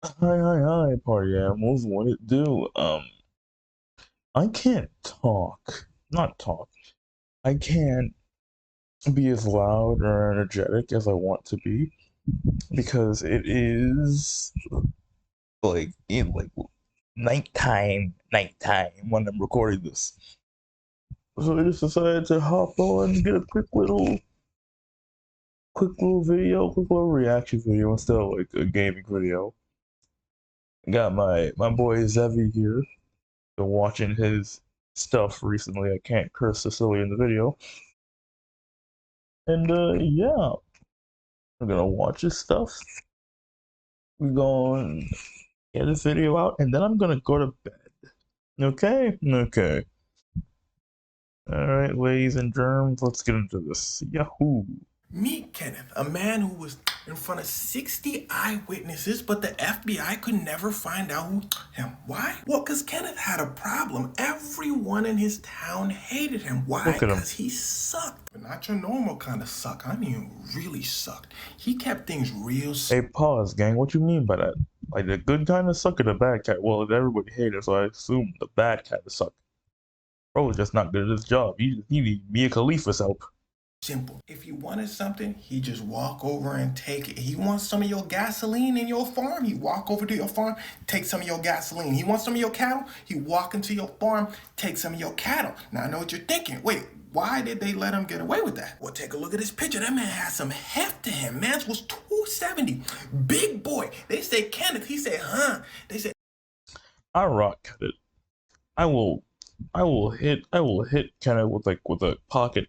Hi, party animals. What it do? I can't talk. Not talk. I can't be as loud or energetic as I want to be because it is like in like nighttime when I'm recording this. So I just decided to hop on and get a quick little reaction video instead of like a gaming video. Got my boy Zevi here. Been watching his stuff recently. I can't curse Cecilia in the video. And yeah, we're gonna watch his stuff. We're gonna get this video out, and then I'm gonna go to bed. Okay? Okay. Alright, ladies and germs, let's get into this. Yahoo! Meet Kenneth, a man who was in front of 60 eyewitnesses, but the FBI could never find out him. Why? Well, because Kenneth had a problem. Everyone in his town hated him. Why? Look at him. Because he sucked. But not your normal kind of suck. I mean, really sucked. He kept things real. Hey, pause, gang. What you mean by that? Like the good kind of suck or the bad cat? Well, everybody hated, so I assume the bad cat is suck. Bro was just not good at his job. He need Mia Khalifa's help. Simple. If he wanted something, he just walk over and take it. He wants some of your gasoline in your farm, he walk over to your farm, take some of your gasoline. He wants some of your cattle, he walk into your farm, take some of your cattle. Now I know what you're thinking. Wait, why did they let him get away with that? Well, take a look at his picture. That man has some heft to him. Man's was 270. Big boy. They say Kenneth. He said, huh? They said, I rock it. I will hit Kenneth with a pocket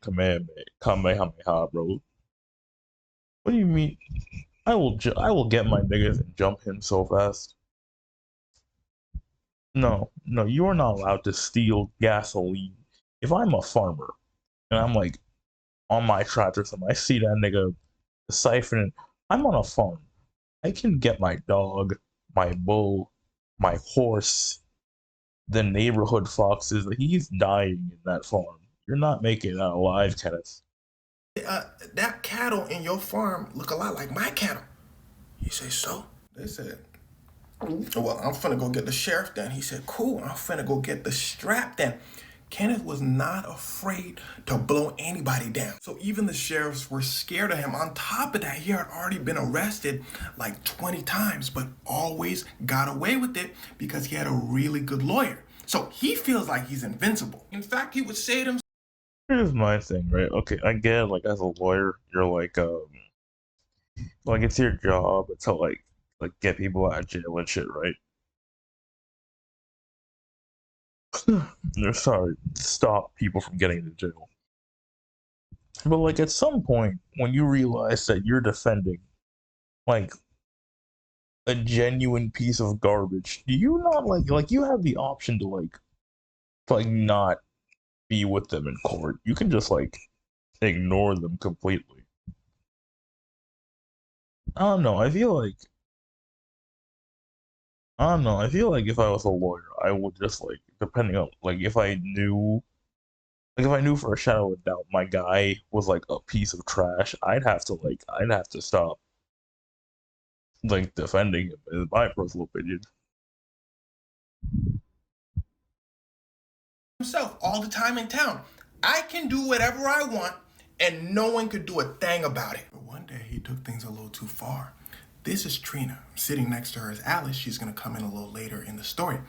Kamehameha, bro. What do you mean? I will get my niggas and jump him so fast. No, you are not allowed to steal gasoline. If I'm a farmer and I'm like on my tractor, so I see that nigga siphoning, I'm on a farm. I can get my dog, my bull, my horse, the neighborhood foxes. He's dying in that farm. You're not making it out alive, Kenneth. that cattle in your farm look a lot like my cattle. He said, so? They said, well, I'm finna go get the sheriff then. He said, cool, I'm finna go get the strap then. Kenneth was not afraid to blow anybody down. So even the sheriffs were scared of him. On top of that, he had already been arrested like 20 times, but always got away with it because he had a really good lawyer. So he feels like he's invincible. In fact, he would say to himself, Here's my thing, right? Okay, I get it, like as a lawyer, you're like it's your job to like get people out of jail and shit, right? They're sorry, stop people from getting to jail. But like at some point, when you realize that you're defending like a genuine piece of garbage, do you not like you have the option to like not be with them in court? You can just like ignore them completely. I don't know. I don't know. I feel like if I was a lawyer, I would just like depending on like if I knew for a shadow of a doubt my guy was like a piece of trash, I'd have to stop like defending him. In my personal opinion. all the time in town, I can do whatever I want and no one could do a thing about it. But one day he took things a little too far. This is Trina. Sitting next to her is Alice. She's going to come in a little later in the story.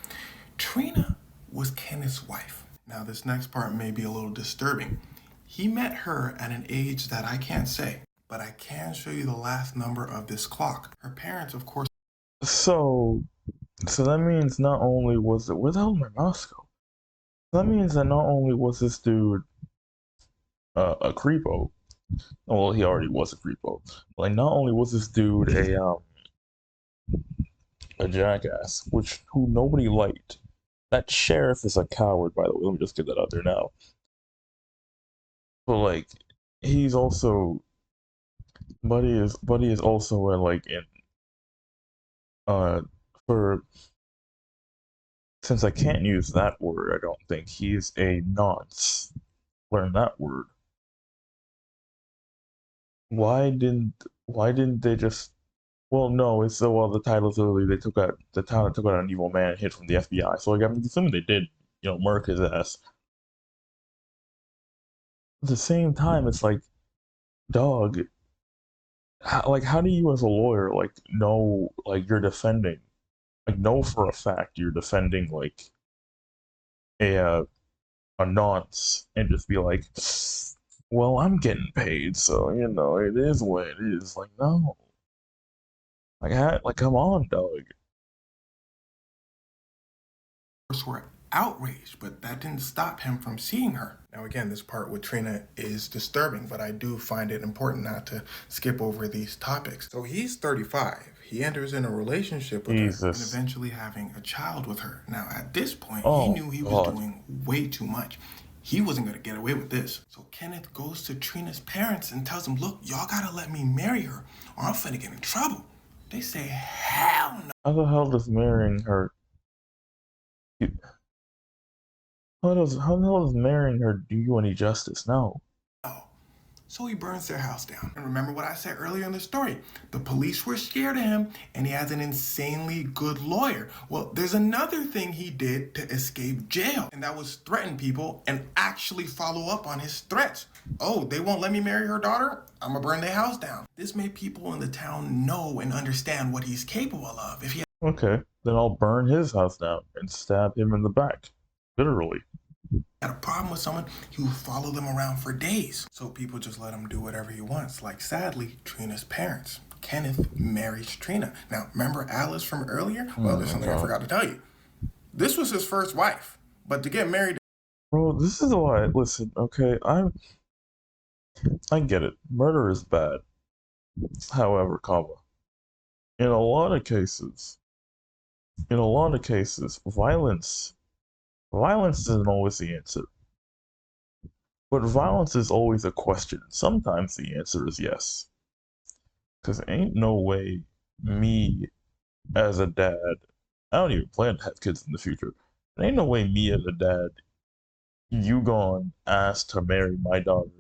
Trina was Kenneth's wife. Now, this next part may be a little disturbing. He met her at an age that I can't say, but I can show you the last number of this clock. Her parents, of course. So so that means not only was it where the hell did my mouse go? That means that not only was this dude a creepo, well he already was a creepo. Like not only was this dude a jackass, which who nobody liked. That sheriff is a coward, by the way. Let me just get that out there now. But like, he's also Buddy is also like in uh for since I can't use that word, I don't think he's a nonce. Learn that word. Why didn't they just Well, no, it's well the title's literally the town that took out an evil man hid from the FBI. So like I'm assuming they did, murk his ass. At the same time, it's like, dog, how do you as a lawyer like know like you're defending like know for a fact you're defending like a nonce and just be like, well, I'm getting paid, so it is what it is. Like, no, like come on, dog. Were outraged, but that didn't stop him from seeing her. Now, again, this part with Trina is disturbing, but I do find it important not to skip over these topics. So he's 35. He enters in a relationship with her and Jesus. eventually having a child with her. Now, at this point, he Oh knew he was God. doing way too much. He wasn't going to get away with this. So Kenneth goes to Trina's parents and tells them, look, y'all got to let me marry her or I'm finna get in trouble. They say, hell no. How the hell does marrying her? How the hell does marrying her do you any justice? No. So he burns their house down. And remember what I said earlier in the story. The police were scared of him and he has an insanely good lawyer. Well, there's another thing he did to escape jail, and that was threaten people and actually follow up on his threats. Oh, they won't let me marry her daughter? I'm gonna burn their house down. This made people in the town know and understand what he's capable of. If he Okay, then I'll burn his house down and stab him in the back. Literally. had a problem with someone, he would follow them around for days. So people just let him do whatever he wants. Like, sadly, Trina's parents. Kenneth marries Trina. Now, remember Alice from earlier? Well, there's something I forgot to tell you. This was his first wife, but to get married... Bro, this is why, listen, okay, I get it. Murder is bad. However, in a lot of cases, violence isn't always the answer. But violence is always a question. Sometimes the answer is yes. Because ain't no way me as a dad, I don't even plan to have kids in the future. Ain't no way me as a dad, you gone asked to marry my daughter,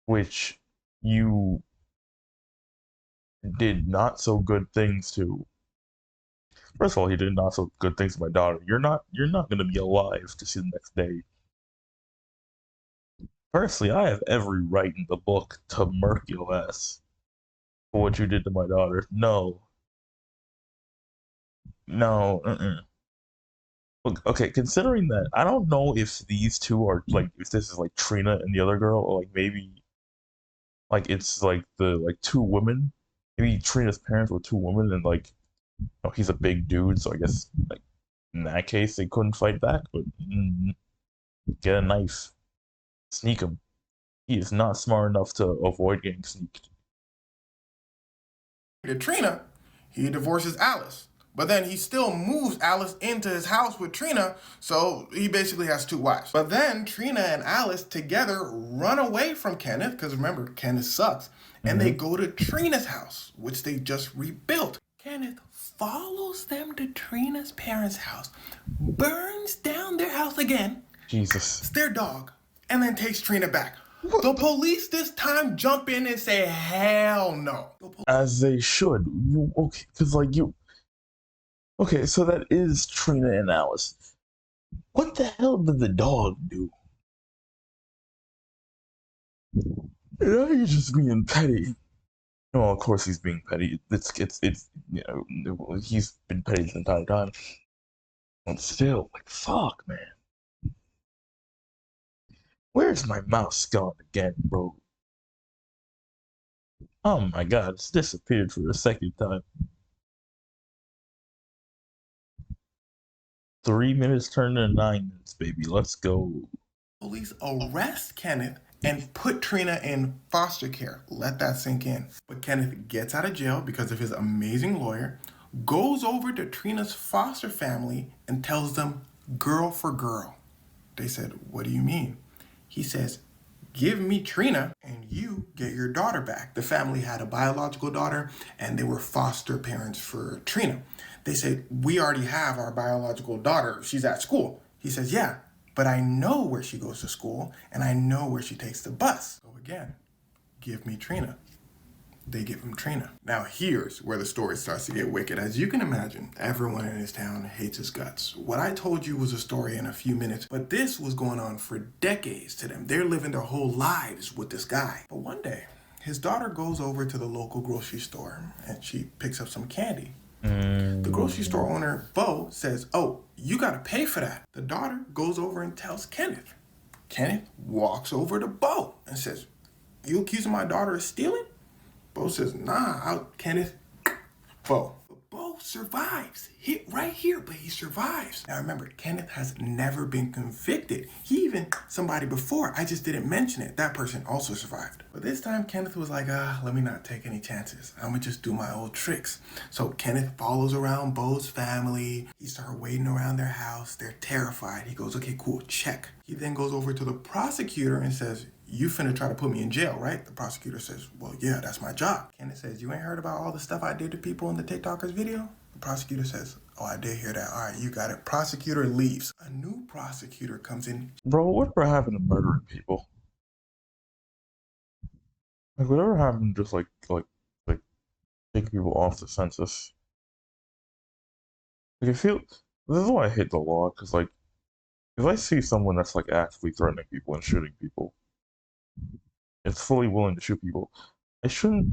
which you did not so good things to. First of all, he did not so good things to my daughter. You're not gonna be alive to see the next day. Personally, I have every right in the book to murk your ass for what you did to my daughter. No. Okay, considering that, I don't know if these two are like, if this is like Trina and the other girl, or like maybe like it's like the two women. Maybe Trina's parents were two women, and like, he's a big dude, so I guess like in that case they couldn't fight back. But get a knife, sneak him. He is not smart enough to avoid getting sneaked. Trina, he divorces Alice. But then he still moves Alice into his house with Trina, so he basically has two wives. But then Trina and Alice together run away from Kenneth, because remember, Kenneth sucks, and they go to Trina's house, which they just rebuilt. Kenneth follows them to Trina's parents' house, burns down their house again, Jesus. it's their dog, and then takes Trina back. The police this time jump in and say, hell no. As they should. Okay, because like okay, so that is Trina and Alice. What the hell did the dog do? Yeah, he's just being petty. Well, of course he's being petty. It's he's been petty the entire time. But still, like, fuck, man. Where's my mouse gone again, bro? Oh my god, it's disappeared for a second time. 3 minutes turned into 9 minutes, baby. Let's go. Police arrest Kenneth and put Trina in foster care. Let that sink in. But Kenneth gets out of jail because of his amazing lawyer, goes over to Trina's foster family and tells them girl for girl. They said, what do you mean? He says, give me Trina and you get your daughter back. The family had a biological daughter and they were foster parents for Trina. They said, we already have our biological daughter. She's at school. He says, yeah, but I know where she goes to school and I know where she takes the bus. So again, give me Trina. they give him Trina. Now here's where the story starts to get wicked. As you can imagine, everyone in his town hates his guts. What I told you was a story in a few minutes, but this was going on for decades to them. They're living their whole lives with this guy. But one day, his daughter goes over to the local grocery store and she picks up some candy. The grocery store owner, Bo, says, "Oh, you gotta pay for that." The daughter goes over and tells Kenneth. Kenneth walks over to Bo and says, "You accusing my daughter of stealing?" Bo says, "Nah, Kenneth." Bo. Bo survives. Hit right here, but he survives. Now remember, Kenneth has never been convicted. He even, somebody before, I just didn't mention it, that person also survived. But this time, Kenneth was like, let me not take any chances. I'm gonna just do my old tricks. So Kenneth follows around Bo's family. He starts waiting around their house. They're terrified. He goes, "Okay, cool, check." He then goes over to the prosecutor and says, "You finna try to put me in jail, right?" The prosecutor says, "Well, yeah, that's my job." Kenneth says, "You ain't heard about all the stuff I did to people in the TikTokers video?" The prosecutor says, "Oh, I did hear that. All right, you got it." Prosecutor leaves. A new prosecutor comes in. Bro, whatever happened to murdering people? Like, whatever happened to just like taking people off the census? Like, I feel this is why I hate the law, because like, if I see someone that's like actively threatening people and shooting people, it's fully willing to shoot people, I shouldn't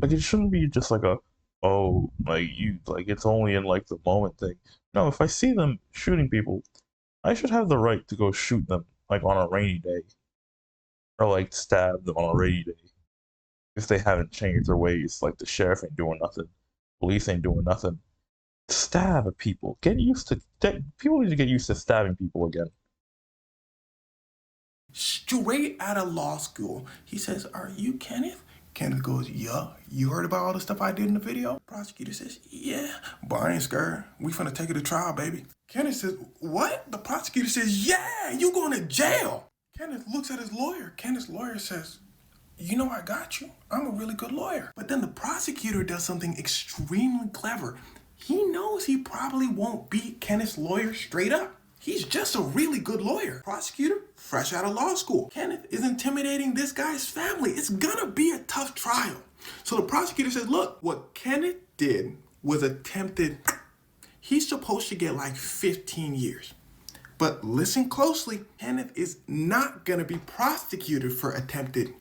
like it shouldn't be just like a it's only in like the moment thing. No, if I see them shooting people, I should have the right to go shoot them like on a rainy day, or like stab them on a rainy day if they haven't changed their ways. Like the sheriff ain't doing nothing, police ain't doing nothing. Stab at people. Get used to people need to get used to stabbing people again. Straight out of law school. He says, "Are you Kenneth?" Kenneth goes, "Yeah." "You heard about all the stuff I did in the video?" Prosecutor says, "Yeah, but I ain't scared. We finna take it to trial, baby." Kenneth says, "What?" The prosecutor says, "Yeah, you going to jail." Kenneth looks at his lawyer. Kenneth's lawyer says, "You know I got you. I'm a really good lawyer." But then the prosecutor does something extremely clever. He knows he probably won't beat Kenneth's lawyer straight up. He's just a really good lawyer. Prosecutor, fresh out of law school. Kenneth is intimidating this guy's family. It's gonna be a tough trial. So the prosecutor says, "Look, what Kenneth did was attempted. He's supposed to get like 15 years. But listen closely, Kenneth is not gonna be prosecuted for attempted.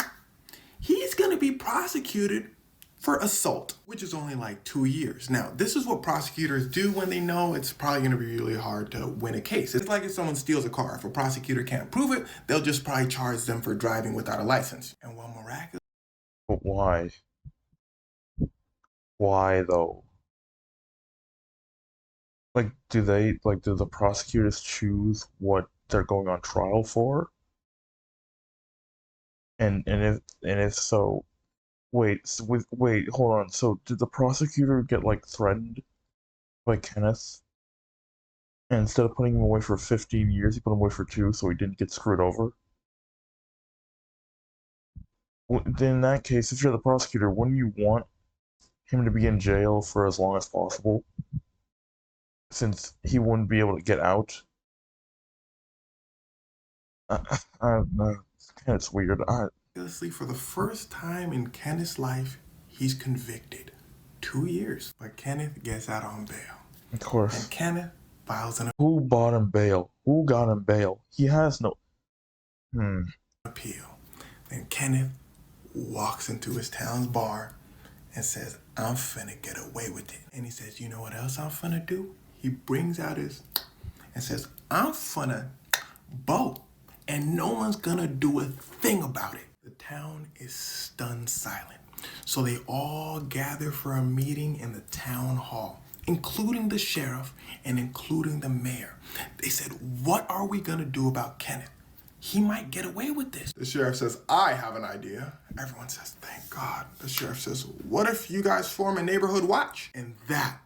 He's gonna be prosecuted for assault, which is only like 2 years. Now, this is what prosecutors do when they know it's probably gonna be really hard to win a case. It's like if someone steals a car. If a prosecutor can't prove it, they'll just probably charge them for driving without a license. And while miraculous. But why? Why though? Like, do the prosecutors choose what they're going on trial for? And if so, wait, hold on. So did the prosecutor get like threatened by Kenneth? And instead of putting him away for 15 years, he put him away for 2, so he didn't get screwed over? Then in that case, if you're the prosecutor, wouldn't you want him to be in jail for as long as possible, since he wouldn't be able to get out? I don't know. It's weird. For the first time in Kenneth's life, he's convicted. 2 years. But Kenneth gets out on bail. Of course. And Kenneth files an Who bought him bail? Who got him bail? He has no appeal. Then Kenneth walks into his town's bar and says, "I'm finna get away with it." And he says, "You know what else I'm finna do?" He brings out his and says, "I'm finna boat, and no one's gonna do a thing about it." The town is stunned silent. So they all gather for a meeting in the town hall, including the sheriff and including the mayor. They said, "What are we gonna do about Kenneth? He might get away with this." The sheriff says, "I have an idea." Everyone says, "Thank God." The sheriff says, "What if you guys form a neighborhood watch?" And that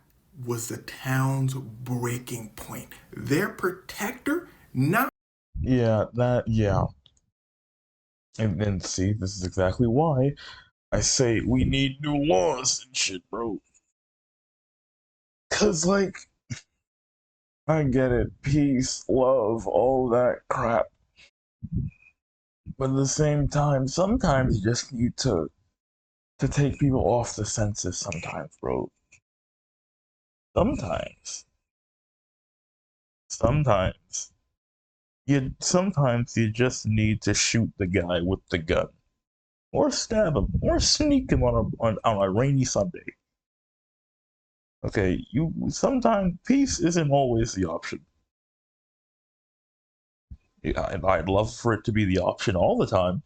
was the town's breaking point. Their protector, not. Yeah. And see, this is exactly why I say we need new laws and shit, bro. Cause like, I get it, peace, love, all that crap. But at the same time, sometimes you just need to to take people off the census sometimes, bro. Sometimes. Sometimes you just need to shoot the guy with the gun. Or stab him. Or sneak him on a rainy Sunday. Okay, sometimes peace isn't always the option. I'd love for it to be the option all the time,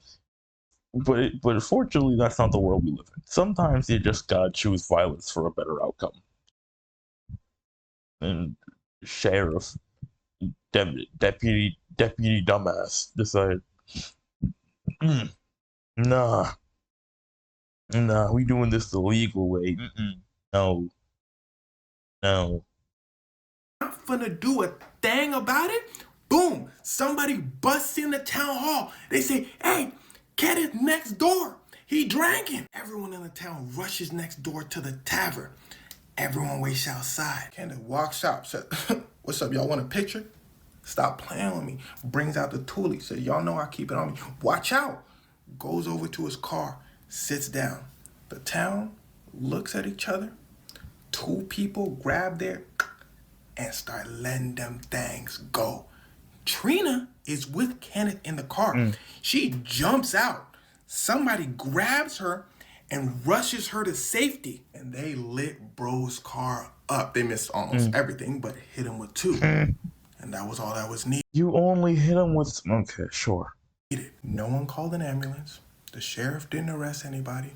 but unfortunately, that's not the world we live in. Sometimes you just gotta choose violence for a better outcome. And sheriff, deputy dumbass decided, nah, we doing this the legal way. No. Not finna do a thing about it. Boom! Somebody busts in the town hall. They say, "Hey, Kenneth next door. He drinking." Everyone in the town rushes next door to the tavern. Everyone waits outside. Kenneth walks out. Said, "What's up? Y'all want a picture?" "Stop playing with me." Brings out the toolie. Said, "Y'all know I keep it on me. Watch out." Goes over to his car. Sits down. The town looks at each other. Two people grab their and start letting them things go. Trina is with Kenneth in the car. She jumps out. Somebody grabs her and rushes her to safety. And they lit bro's car up. They missed almost everything, but hit him with two. And that was all that was needed. You only hit him with... Okay, sure. No one called an ambulance. The sheriff didn't arrest anybody.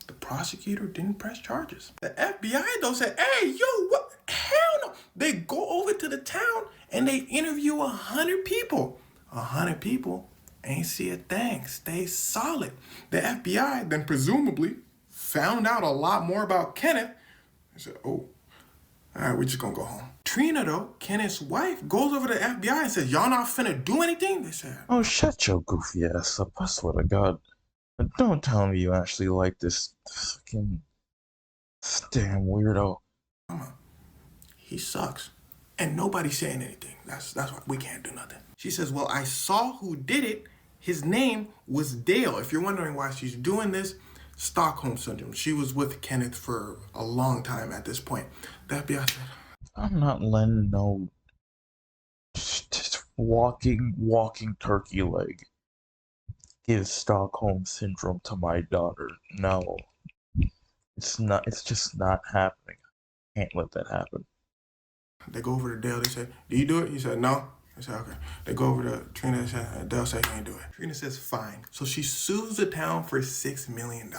The prosecutor didn't press charges. The FBI, though, said, "Hey, yo, what? Hell no." They go over to the town and they interview 100 people. 100 people ain't see a thing. Stay solid. The FBI then presumably found out a lot more about Kenneth. They said, "Oh, all right, we're just gonna go home." Trina, though, Kenneth's wife, goes over to the FBI and says, "Y'all not finna do anything?" They said, "Oh, shut your goofy ass up, I swear to God. But don't tell me you actually like this fucking damn weirdo." "He sucks." And nobody's saying anything. That's why we can't do nothing. She says, "Well, I saw who did it. His name was Dale." If you're wondering why she's doing this, Stockholm Syndrome. She was with Kenneth for a long time at this point. The FBI said, "I'm not lending no just walking turkey leg gives Stockholm Syndrome to my daughter. No. It's just not happening. I can't let that happen." They go over to Dale. They said, "Do you do it?" He said, "No." They said, "Okay." They go over to Trina. They said, Dale said he ain't do it. Trina says, "Fine." So she sues the town for $6 million.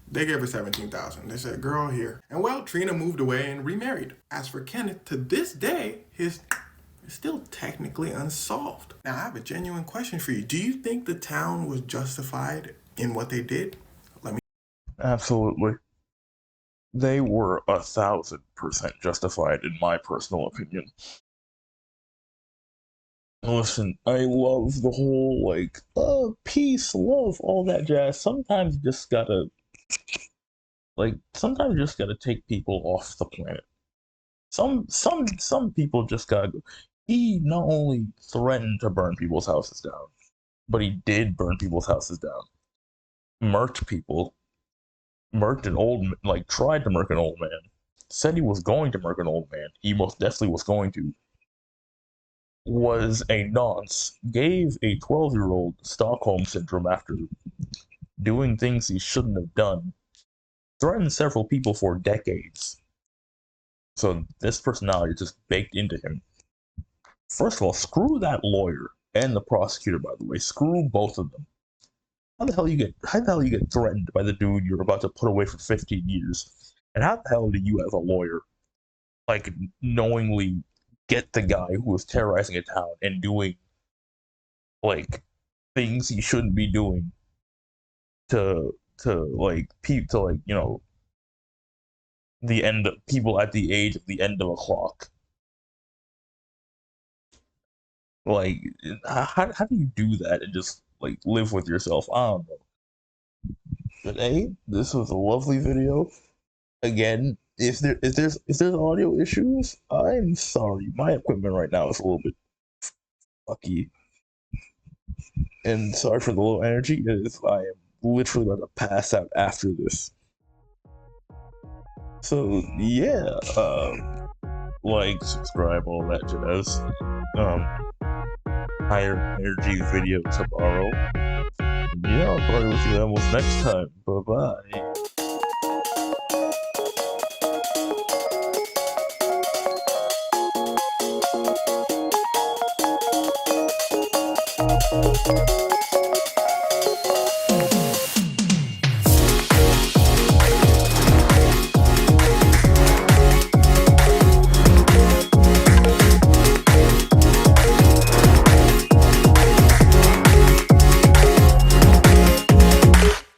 They gave her $17,000. They said, "Girl, here." And well, Trina moved away and remarried. As for Kenneth, to this day, his is still technically unsolved. Now, I have a genuine question for you. Do you think the town was justified in what they did? Absolutely. They were 1,000% justified, in my personal opinion. Listen, I love the whole, like, peace, love, all that jazz. Sometimes you just gotta take people off the planet. Some people just gotta go. He not only threatened to burn people's houses down, but he did burn people's houses down. Murked people. Tried to murk an old man. Said he was going to murk an old man. He most definitely was going to. Was a nonce. Gave a 12-year-old Stockholm Syndrome after doing things he shouldn't have done. Threatened several people for decades. So this personality is just baked into him. First of all, screw that lawyer and the prosecutor, by the way. Screw both of them. How the hell you get threatened by the dude you're about to put away for 15 years? And how the hell do you, as a lawyer, like, knowingly get the guy who was terrorizing a town and doing, like, things he shouldn't be doing to the end of people at the age of the end of a clock? Like, how do you do that and just, like, live with yourself? I don't know. But hey, this was a lovely video. Again, if there's audio issues, I'm sorry. My equipment right now is a little bit fucky, and sorry for the low energy. I am literally about to pass out after this. So yeah, like, subscribe, all that jazz. Higher energy video tomorrow. Yeah, I'll probably with you almost next time. Bye bye.